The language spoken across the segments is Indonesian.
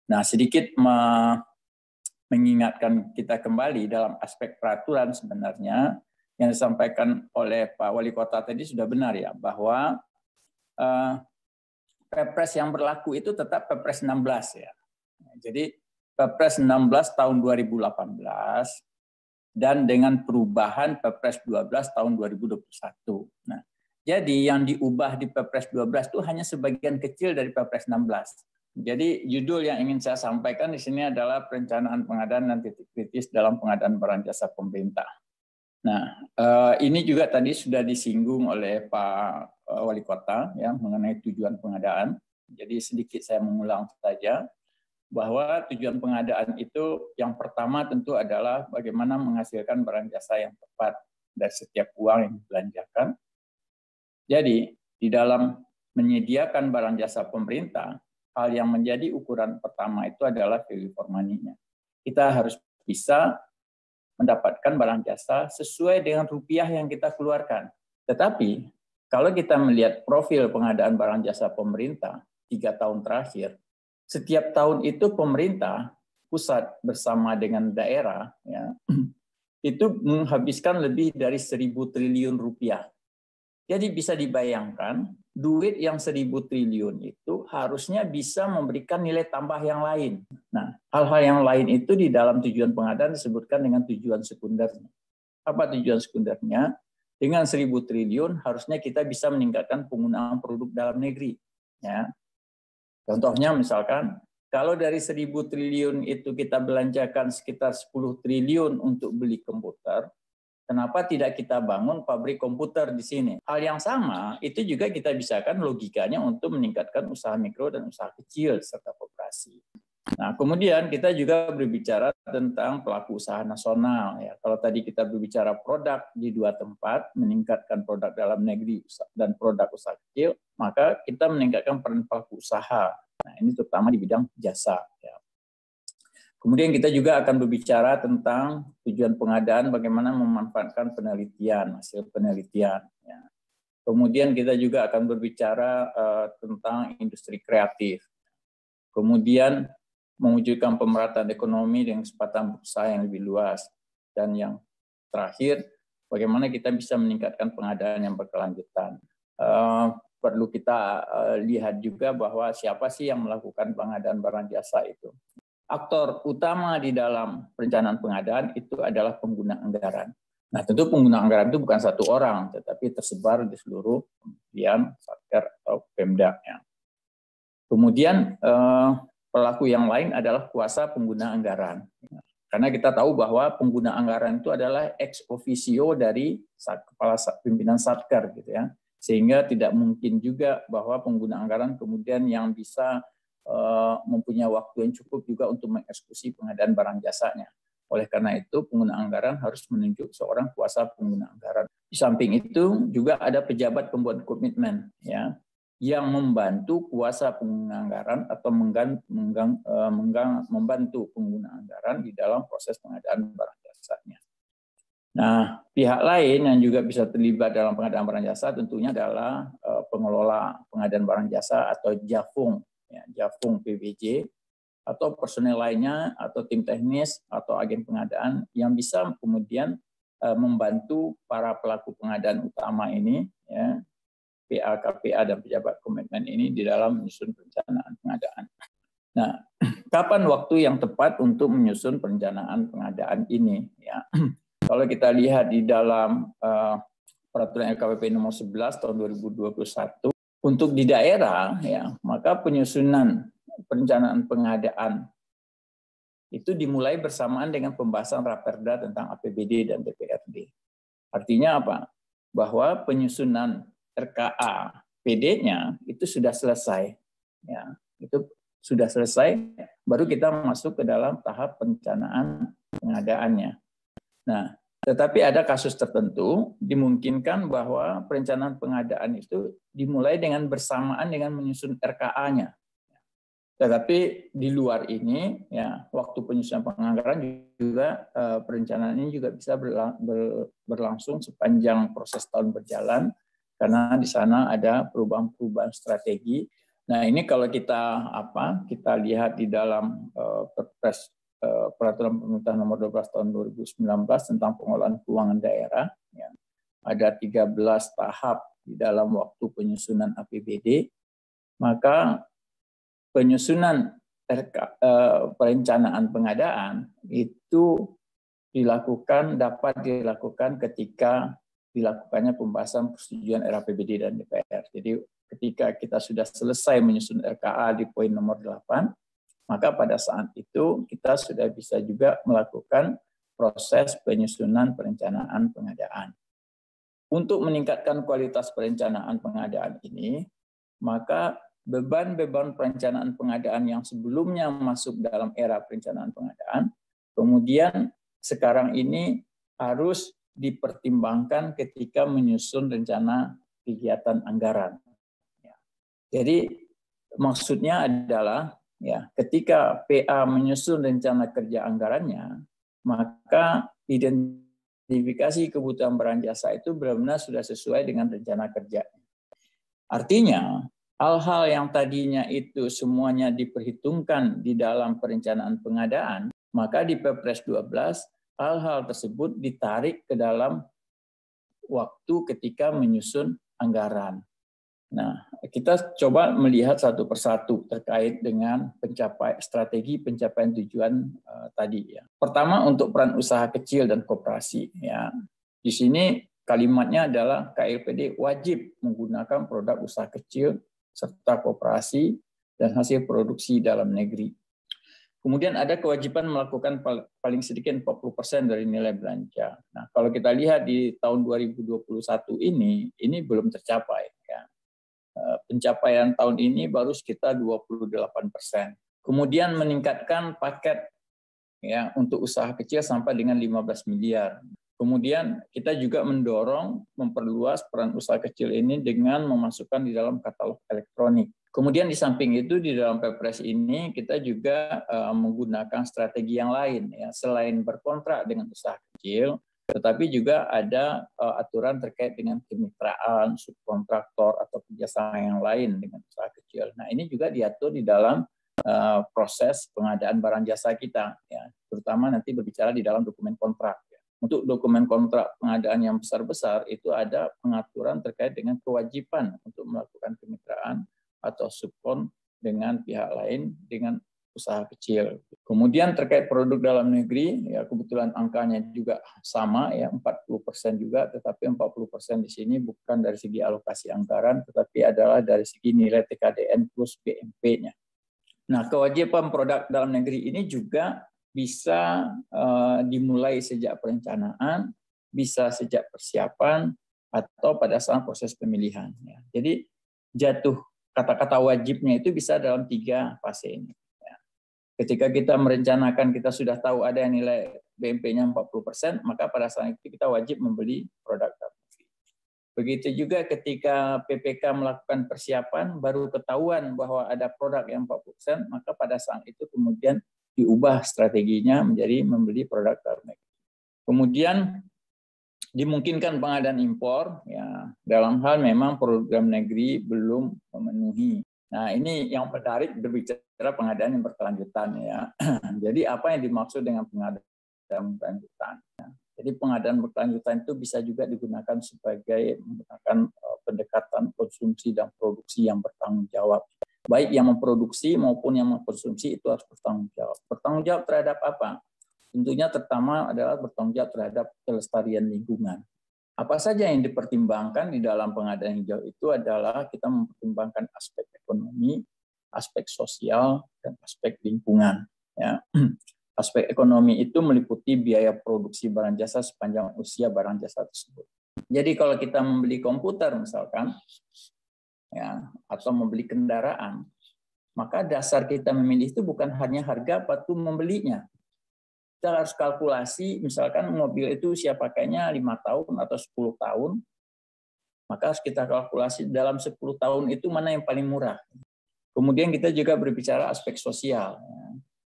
Nah, sedikit mengingatkan kita kembali dalam aspek peraturan sebenarnya yang disampaikan oleh Pak Wali Kota tadi sudah benar ya, bahwa Perpres yang berlaku itu tetap Perpres 16 ya. Jadi Perpres 16 tahun 2018 dan dengan perubahan Perpres 12 tahun 2021. Nah, jadi yang diubah di Perpres 12 itu hanya sebagian kecil dari Perpres 16. Jadi judul yang ingin saya sampaikan di sini adalah perencanaan pengadaan dan titik kritis dalam pengadaan barang jasa pemerintah. Nah, ini juga tadi sudah disinggung oleh Pak Wali Kota ya mengenai tujuan pengadaan. Jadi sedikit saya mengulang saja bahwa tujuan pengadaan itu yang pertama tentu adalah bagaimana menghasilkan barang jasa yang tepat dari setiap uang yang dibelanjakan. Jadi di dalam menyediakan barang jasa pemerintah, hal yang menjadi ukuran pertama itu adalah value for money-nya. Kita harus bisa mendapatkan barang jasa sesuai dengan rupiah yang kita keluarkan. Tetapi kalau kita melihat profil pengadaan barang jasa pemerintah 3 tahun terakhir, setiap tahun itu pemerintah pusat bersama dengan daerah ya, itu menghabiskan lebih dari 1.000 triliun rupiah. Jadi bisa dibayangkan duit yang 1.000 triliun itu harusnya bisa memberikan nilai tambah yang lain. Nah, hal-hal yang lain itu di dalam tujuan pengadaan disebutkan dengan tujuan sekundernya. Apa tujuan sekundernya? Dengan 1.000 triliun harusnya kita bisa meningkatkan penggunaan produk dalam negeri. Ya. Contohnya misalkan, kalau dari 1.000 triliun itu kita belanjakan sekitar 10 triliun untuk beli komputer, kenapa tidak kita bangun pabrik komputer di sini? Hal yang sama, itu juga kita bisakan logikanya untuk meningkatkan usaha mikro dan usaha kecil serta koperasi. Nah, kemudian kita juga berbicara tentang pelaku usaha nasional. Ya. Kalau tadi kita berbicara produk di 2 tempat, meningkatkan produk dalam negeri dan produk usaha kecil, maka kita meningkatkan peran pelaku usaha. Nah, ini terutama di bidang jasa. Ya. Kemudian kita juga akan berbicara tentang tujuan pengadaan, bagaimana memanfaatkan penelitian, hasil penelitian. Ya. Kemudian kita juga akan berbicara tentang industri kreatif. Kemudian mewujudkan pemerataan ekonomi dengan kesempatan usaha yang lebih luas. Dan yang terakhir, bagaimana kita bisa meningkatkan pengadaan yang berkelanjutan. Perlu kita lihat juga bahwa siapa sih yang melakukan pengadaan barang jasa itu. Aktor utama di dalam perencanaan pengadaan itu adalah pengguna anggaran. Nah, tentu pengguna anggaran itu bukan satu orang, tetapi tersebar di seluruh kementerian, satker, atau Pemda. Ya. Kemudian pelaku yang lain adalah kuasa pengguna anggaran. Karena kita tahu bahwa pengguna anggaran itu adalah ex officio dari kepala pimpinan satker, gitu ya. Sehingga tidak mungkin juga bahwa pengguna anggaran kemudian yang bisa mempunyai waktu yang cukup juga untuk mengeksekusi pengadaan barang jasanya. Oleh karena itu, pengguna anggaran harus menunjuk seorang kuasa pengguna anggaran. Di samping itu juga ada pejabat pembuat komitmen, ya, yang membantu kuasa pengguna anggaran atau membantu pengguna anggaran di dalam proses pengadaan barang jasanya. Nah, pihak lain yang juga bisa terlibat dalam pengadaan barang jasa tentunya adalah pengelola pengadaan barang jasa atau JAFUNG, ya, JAFUNG PBJ, atau personel lainnya, atau tim teknis, atau agen pengadaan yang bisa kemudian membantu para pelaku pengadaan utama ini, ya, PA, KPA, dan pejabat komitmen ini di dalam menyusun perencanaan pengadaan. Nah, kapan waktu yang tepat untuk menyusun perencanaan pengadaan ini? Ya, kalau kita lihat di dalam peraturan LKPP nomor 11 tahun 2021, untuk di daerah, ya, maka penyusunan perencanaan pengadaan itu dimulai bersamaan dengan pembahasan Raperda tentang APBD dan DPRD. Artinya apa? Bahwa penyusunan RKA PD-nya itu sudah selesai, ya, itu sudah selesai, baru kita masuk ke dalam tahap perencanaan pengadaannya. Nah, tetapi ada kasus tertentu dimungkinkan bahwa perencanaan pengadaan itu dimulai dengan bersamaan dengan menyusun RKA-nya. Tetapi di luar ini, ya, waktu penyusunan penganggaran juga perencanaan ini juga bisa berlangsung sepanjang proses tahun berjalan, karena di sana ada perubahan-perubahan strategi Nah, ini kalau kita lihat di dalam Perpres Peraturan Pemerintah Nomor 12 Tahun 2019 tentang pengelolaan keuangan daerah, ya, ada 13 tahap di dalam waktu penyusunan APBD, maka penyusunan perencanaan pengadaan itu dapat dilakukan ketika dilakukannya pembahasan persetujuan RAPBD dan DPR. Jadi ketika kita sudah selesai menyusun RKA di poin nomor 8, maka pada saat itu kita sudah bisa juga melakukan proses penyusunan perencanaan pengadaan. Untuk meningkatkan kualitas perencanaan pengadaan ini, maka beban-beban perencanaan pengadaan yang sebelumnya masuk dalam era perencanaan pengadaan, kemudian sekarang ini harus dipertimbangkan ketika menyusun rencana kegiatan anggaran. Jadi maksudnya adalah ya, ketika PA menyusun rencana kerja anggarannya, maka identifikasi kebutuhan barang jasa itu benar-benar sudah sesuai dengan rencana kerja. Artinya, hal-hal yang tadinya itu semuanya diperhitungkan di dalam perencanaan pengadaan, maka di Perpres 12, hal-hal tersebut ditarik ke dalam waktu ketika menyusun anggaran. Nah, kita coba melihat satu persatu terkait dengan strategi pencapaian tujuan tadi. Ya. Pertama, untuk peran usaha kecil dan koperasi. Ya. Di sini kalimatnya adalah KLPD wajib menggunakan produk usaha kecil serta koperasi dan hasil produksi dalam negeri. Kemudian ada kewajiban melakukan paling sedikit 40% dari nilai belanja. Nah, kalau kita lihat di tahun 2021 ini belum tercapai. Ya. Pencapaian tahun ini baru sekitar 28%. Kemudian meningkatkan paket ya untuk usaha kecil sampai dengan 15 miliar. Kemudian kita juga mendorong memperluas peran usaha kecil ini dengan memasukkan di dalam katalog elektronik. Kemudian di samping itu di dalam Perpres ini kita juga menggunakan strategi yang lain ya, selain berkontrak dengan usaha kecil, tetapi juga ada aturan terkait dengan kemitraan, subkontraktor atau kerjasama yang lain dengan usaha kecil. Nah, ini juga diatur di dalam proses pengadaan barang jasa kita, ya, terutama nanti berbicara di dalam dokumen kontrak. Ya. Untuk dokumen kontrak pengadaan yang besar-besar itu ada pengaturan terkait dengan kewajiban untuk melakukan kemitraan atau subkon dengan pihak lain dengan usaha kecil. Kemudian terkait produk dalam negeri, ya kebetulan angkanya juga sama ya 40% juga, tetapi 40% di sini bukan dari segi alokasi anggaran, tetapi adalah dari segi nilai TKDN plus BMP-nya. Nah, kewajiban produk dalam negeri ini juga bisa dimulai sejak perencanaan, bisa sejak persiapan, atau pada saat proses pemilihan. Ya. Jadi jatuh kata-kata wajibnya itu bisa dalam 3 fase ini. Ketika kita merencanakan, kita sudah tahu ada yang nilai BMP-nya 40%, maka pada saat itu kita wajib membeli produk dalam negeri. Begitu juga ketika PPK melakukan persiapan, baru ketahuan bahwa ada produk yang 40%, maka pada saat itu kemudian diubah strateginya menjadi membeli produk dalam negeri. Kemudian dimungkinkan pengadaan impor, ya dalam hal memang program negeri belum memenuhi. Nah, ini yang menarik berbicara pengadaan yang berkelanjutan ya. Jadi apa yang dimaksud dengan pengadaan berkelanjutan? Jadi pengadaan berkelanjutan itu bisa juga digunakan sebagai menggunakan pendekatan konsumsi dan produksi yang bertanggung jawab. Baik yang memproduksi maupun yang mengkonsumsi itu harus bertanggung jawab. Bertanggung jawab terhadap apa? Tentunya pertama adalah bertanggung jawab terhadap kelestarian lingkungan. Apa saja yang dipertimbangkan di dalam pengadaan hijau itu adalah kita mempertimbangkan aspek ekonomi, aspek sosial, dan aspek lingkungan. Ya. Aspek ekonomi itu meliputi biaya produksi barang jasa sepanjang usia barang jasa tersebut. Jadi kalau kita membeli komputer misalkan, ya, atau membeli kendaraan, maka dasar kita memilih itu bukan hanya harga waktu membelinya. Kita harus kalkulasi, misalkan mobil itu usia pakainya 5 tahun atau 10 tahun, maka harus kita kalkulasi dalam 10 tahun itu mana yang paling murah. Kemudian kita juga berbicara aspek sosial.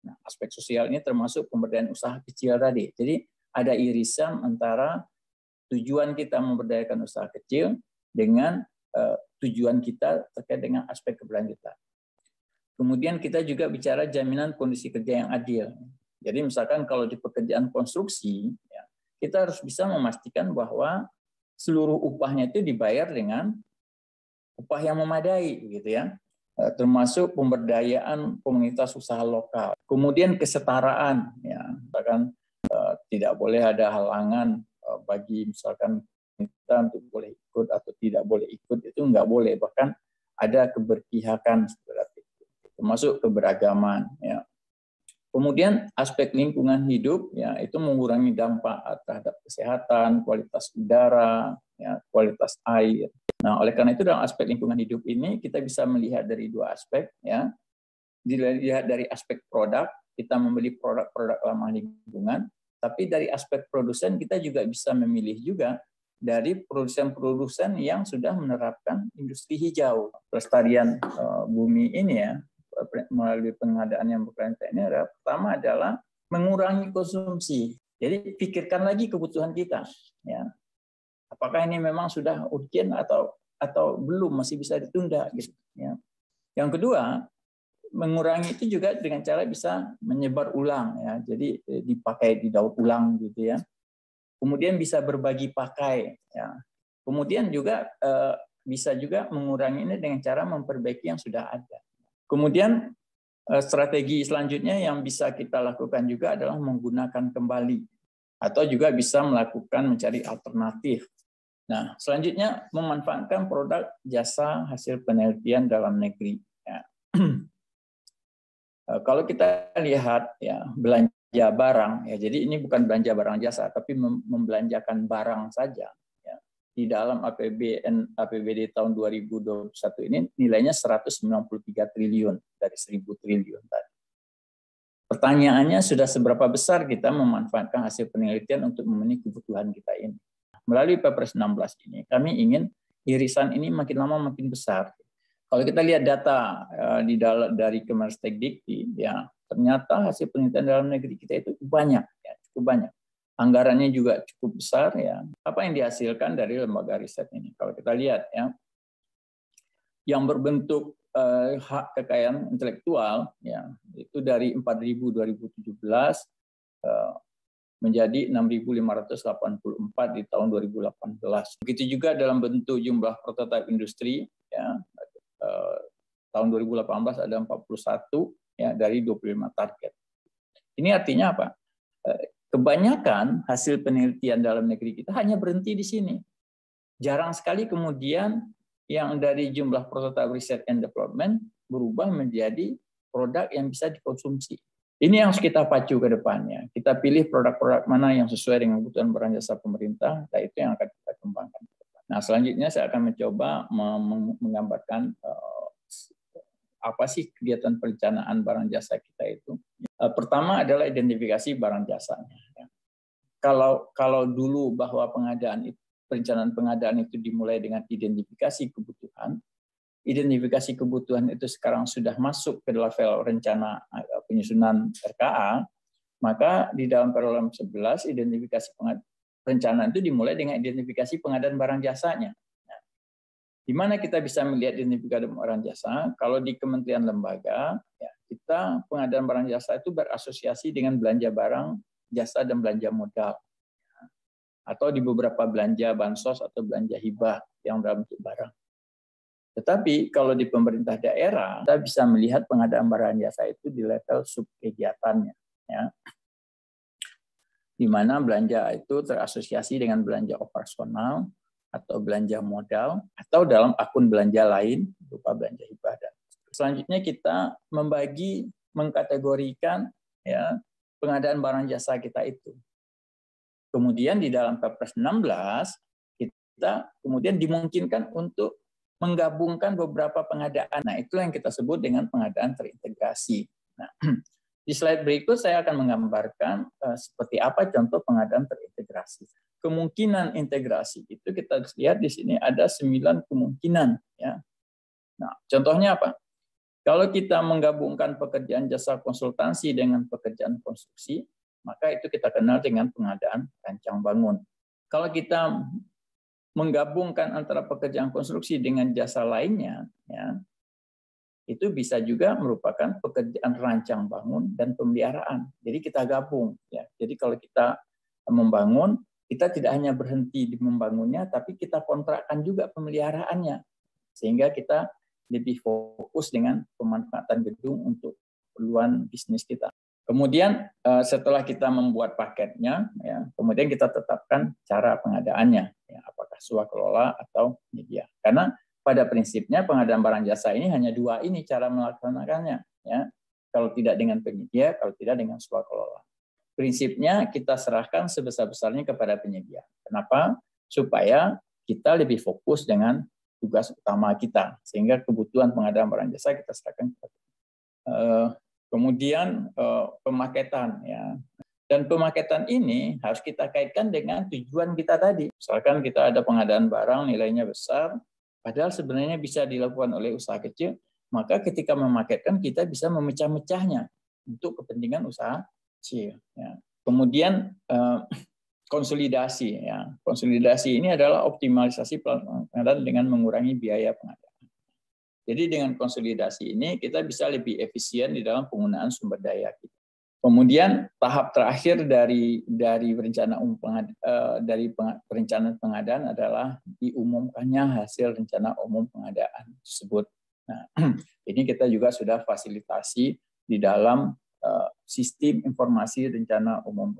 Nah, aspek sosial ini termasuk pemberdayaan usaha kecil tadi. Jadi ada irisan antara tujuan kita memberdayakan usaha kecil dengan tujuan kita terkait dengan aspek keberlanjutan. Kemudian kita juga bicara jaminan kondisi kerja yang adil. Jadi misalkan kalau di pekerjaan konstruksi, ya, kita harus bisa memastikan bahwa seluruh upahnya itu dibayar dengan upah yang memadai, gitu ya. Termasuk pemberdayaan komunitas usaha lokal. Kemudian kesetaraan, ya, misalkan tidak boleh ada halangan bagi misalkan kita untuk boleh ikut atau tidak boleh ikut, itu nggak boleh. Bahkan ada keberpihakan seperti itu, termasuk keberagaman. Ya. Kemudian aspek lingkungan hidup, ya, itu mengurangi dampak terhadap kesehatan, kualitas udara, ya, kualitas air. Nah, oleh karena itu dalam aspek lingkungan hidup ini kita bisa melihat dari dua aspek, ya. Dilihat dari aspek produk, kita membeli produk-produk ramah lingkungan, tapi dari aspek produsen kita juga bisa memilih juga dari produsen-produsen yang sudah menerapkan industri hijau. Pelestarian bumi ini, ya, melalui pengadaan yang berkelanjutan ini adalah pertama adalah mengurangi konsumsi. Jadi pikirkan lagi kebutuhan kita, ya. Apakah ini memang sudah urgent atau belum, masih bisa ditunda, gitu, ya. Yang kedua, mengurangi itu juga dengan cara bisa menyebar ulang, ya. Jadi dipakai di daur ulang, gitu ya. Kemudian bisa berbagi pakai, ya. Kemudian juga bisa juga mengurangi ini dengan cara memperbaiki yang sudah ada. Kemudian strategi selanjutnya yang bisa kita lakukan juga adalah menggunakan kembali atau juga bisa melakukan mencari alternatif. Nah, selanjutnya memanfaatkan produk jasa hasil penelitian dalam negeri. Ya. Kalau kita lihat, ya, belanja barang, ya, jadi ini bukan belanja barang jasa, tapi membelanjakan barang saja. Ya. Di dalam APBD tahun 2021 ini nilainya 193 triliun dari 1.000 triliun tadi. Pertanyaannya, sudah seberapa besar kita memanfaatkan hasil penelitian untuk memenuhi kebutuhan kita ini? Melalui Perpres 16 ini, kami ingin irisan ini makin lama makin besar. Kalau kita lihat data dari Kemenristek-Dikti, ya, ternyata hasil penelitian dalam negeri kita itu banyak, ya, cukup banyak. Anggarannya juga cukup besar, ya. Apa yang dihasilkan dari lembaga riset ini? Kalau kita lihat, ya, yang berbentuk hak kekayaan intelektual, ya, itu dari 4.000 2017 menjadi 6.584 di tahun 2018. Begitu juga dalam bentuk jumlah prototipe industri, ya, tahun 2018 ada 41, ya, dari 25 target. Ini artinya apa? Kebanyakan hasil penelitian dalam negeri kita hanya berhenti di sini. Jarang sekali kemudian yang dari jumlah prototipe research and development berubah menjadi produk yang bisa dikonsumsi. Ini yang harus kita pacu ke depannya. Kita pilih produk-produk mana yang sesuai dengan kebutuhan barang jasa pemerintah, nah itu yang akan kita kembangkan. Nah, selanjutnya saya akan mencoba menggambarkan apa sih kegiatan perencanaan barang jasa kita itu. Pertama adalah identifikasi barang jasanya. Kalau dulu bahwa perencanaan pengadaan itu dimulai dengan identifikasi kebutuhan. Identifikasi kebutuhan itu sekarang sudah masuk ke level rencana penyusunan RKA, maka di dalam paragraf 11 identifikasi perencanaan itu dimulai dengan identifikasi pengadaan barang jasanya. Nah, di mana kita bisa melihat identifikasi barang jasa? Kalau di kementerian lembaga, ya, kita pengadaan barang jasa itu berasosiasi dengan belanja barang, jasa, dan belanja modal. Atau di beberapa belanja bansos atau belanja hibah yang dalam bentuk barang. Tetapi kalau di pemerintah daerah, kita bisa melihat pengadaan barang jasa itu di level subkegiatannya, ya. Di mana belanja itu terasosiasi dengan belanja operasional atau belanja modal atau dalam akun belanja lain berupa belanja hibah. Selanjutnya kita mengkategorikan, ya, pengadaan barang jasa kita itu. Kemudian di dalam Perpres 16 kita kemudian dimungkinkan untuk menggabungkan beberapa pengadaan. Nah, itulah yang kita sebut dengan pengadaan terintegrasi. Nah, di slide berikut saya akan menggambarkan seperti apa contoh pengadaan terintegrasi. Kemungkinan integrasi itu kita lihat di sini ada 9 kemungkinan, ya. Nah, contohnya apa? Kalau kita menggabungkan pekerjaan jasa konsultansi dengan pekerjaan konstruksi, maka itu kita kenal dengan pengadaan rancang bangun. Kalau kita menggabungkan antara pekerjaan konstruksi dengan jasa lainnya, ya, itu bisa juga merupakan pekerjaan rancang bangun dan pemeliharaan. Jadi kita gabung, ya. Jadi kalau kita membangun, kita tidak hanya berhenti di membangunnya, tapi kita kontrakkan juga pemeliharaannya, sehingga kita lebih fokus dengan pemanfaatan gedung untuk keperluan bisnis kita. Kemudian setelah kita membuat paketnya, ya, kemudian kita tetapkan cara pengadaannya, ya, apakah swakelola atau media. Karena pada prinsipnya pengadaan barang jasa ini hanya dua ini cara melaksanakannya, ya. Kalau tidak dengan penyedia, kalau tidak dengan swakelola. Prinsipnya kita serahkan sebesar-besarnya kepada penyedia. Kenapa? Supaya kita lebih fokus dengan tugas utama kita, sehingga kebutuhan pengadaan barang jasa kita serahkan kepada kemudian pemaketan, ya. Dan pemaketan ini harus kita kaitkan dengan tujuan kita tadi. Misalkan kita ada pengadaan barang nilainya besar, padahal sebenarnya bisa dilakukan oleh usaha kecil, maka ketika memaketkan kita bisa memecah-mecahnya untuk kepentingan usaha kecil. Ya. Kemudian konsolidasi. Ya. Konsolidasi ini adalah optimalisasi pengadaan dengan mengurangi biaya pengadaan. Jadi dengan konsolidasi ini kita bisa lebih efisien di dalam penggunaan sumber daya kita. Kemudian tahap terakhir dari rencana dari perencanaan pengadaan adalah diumumkannya hasil rencana umum pengadaan tersebut. Nah, ini kita juga sudah fasilitasi di dalam sistem informasi rencana umum.